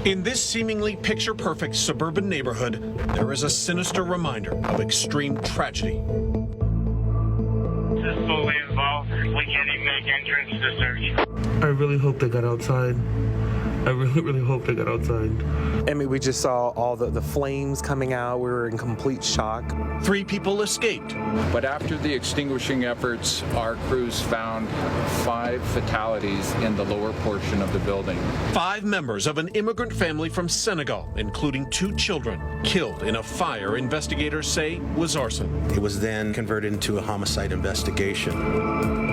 In this seemingly picture-perfect suburban neighborhood, there is a sinister reminder of extreme tragedy. This is fully involved. We can't even make entrance to search. I really hope they got outside. I really hope they got outside. I mean, we just saw all the flames coming out. We were in complete shock. 3 people escaped. But after the extinguishing efforts, our crews found 5 fatalities in the lower portion of the building. 5 members of an immigrant family from Senegal, including 2 children, killed in a fire investigators say was arson. It was then converted into a homicide investigation.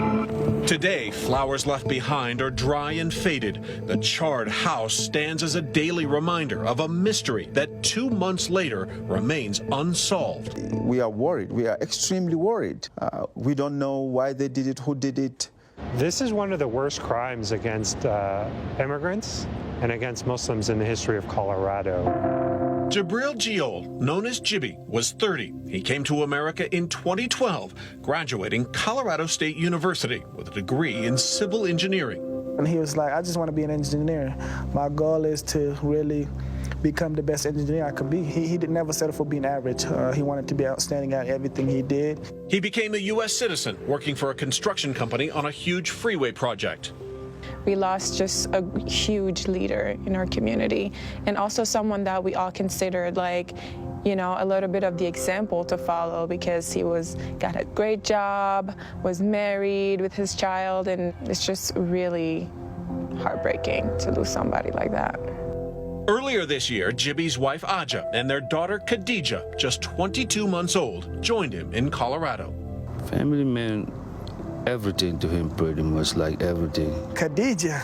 Today, flowers left behind are dry and faded. The charred house stands as a daily reminder of a mystery that 2 months later remains unsolved. We are worried. We are extremely worried. We don't know why they did it, who did it. This is one of the worst crimes against immigrants and against Muslims in the history of Colorado. Jabril Giol, known as Jibby, was 30. He came to America in 2012, graduating Colorado State University with a degree in civil engineering. And he was like, I just want to be an engineer. My goal is to really become the best engineer I could be. He did never settle for being average. He wanted to be outstanding at everything he did. He became a U.S. citizen, working for a construction company on a huge freeway project. We lost just a huge leader in our community, and also someone that we all considered like, you know, a little bit of the example to follow, because he got a great job, was married with his child, and it's just really heartbreaking to lose somebody like that. Earlier this year, Jibby's wife Aja and their daughter Khadija, just 22 months old, joined him in Colorado. Family meant everything to him, pretty much, like everything. Khadija,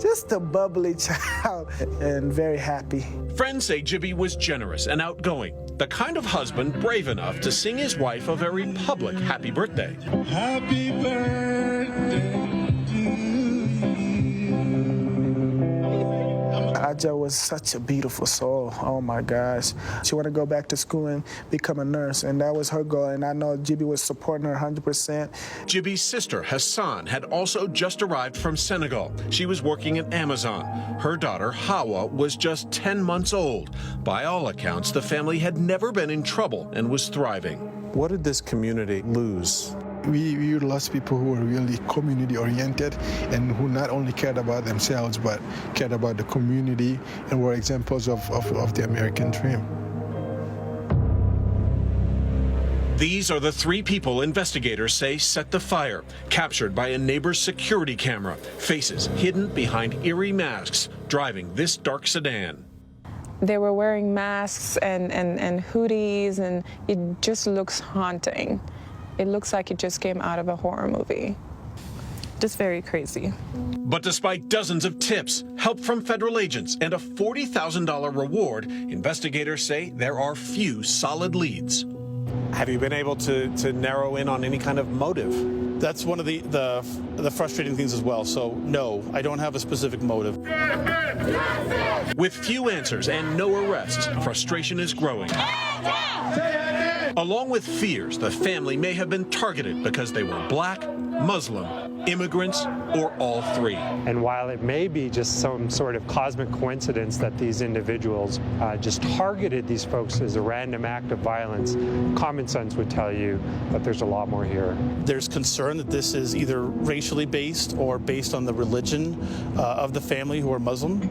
just a bubbly child and very happy. Friends say Jibby was generous and outgoing, the kind of husband brave enough to sing his wife a very public happy birthday. Happy birthday to you. Aja was such a beautiful soul. Oh my gosh. She wanted to go back to school and become a nurse, and that was her goal, and I know Jibby was supporting her 100%. Jibby's sister, Hassan, had also just arrived from Senegal. She was working at Amazon. Her daughter, Hawa, was just 10 months old. By all accounts, the family had never been in trouble and was thriving. What did this community lose? We lost people who were really community-oriented and who not only cared about themselves but cared about the community and were examples of the American dream. These are the 3 people investigators say set the fire, captured by a neighbor's security camera, faces hidden behind eerie masks, driving this dark sedan. They were wearing masks and hoodies, and it just looks haunting. It looks like it just came out of a horror movie. Just very crazy. But despite dozens of tips, help from federal agents, and a $40,000 reward, investigators say there are few solid leads. Have you been able to narrow in on any kind of motive? That's one of the frustrating things as well. So no, I don't have a specific motive. With few answers and no arrests, frustration is growing. Along with fears the family may have been targeted because they were black, Muslim, immigrants, or all 3. And while it may be just some sort of cosmic coincidence that these individuals just targeted these folks as a random act of violence, common sense would tell you that there's a lot more here. There's concern that this is either racially based or based on the religion of the family who are Muslim.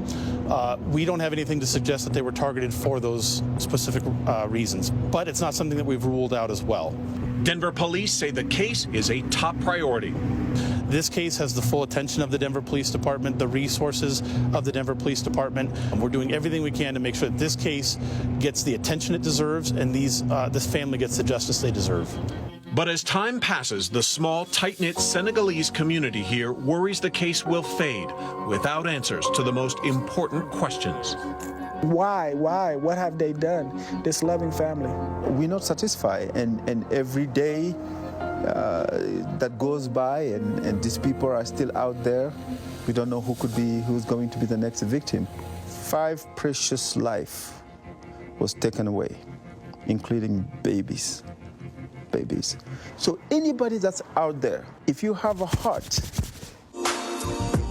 We don't have anything to suggest that they were targeted for those specific reasons, but it's not something that we've ruled out as well. Denver police say the case is a top priority. This case has the full attention of the Denver Police Department, the resources of the Denver Police Department. And we're doing everything we can to make sure that this case gets the attention it deserves and this family gets the justice they deserve. But as time passes, the small, tight-knit Senegalese community here worries the case will fade without answers to the most important questions. Why? What have they done? This loving family. We're not satisfied, and every day that goes by and these people are still out there, we don't know who's going to be the next victim. 5 precious lives was taken away, including babies. So anybody that's out there, if you have a heart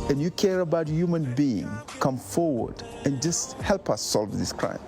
and you care about human being, come forward and just help us solve this crime.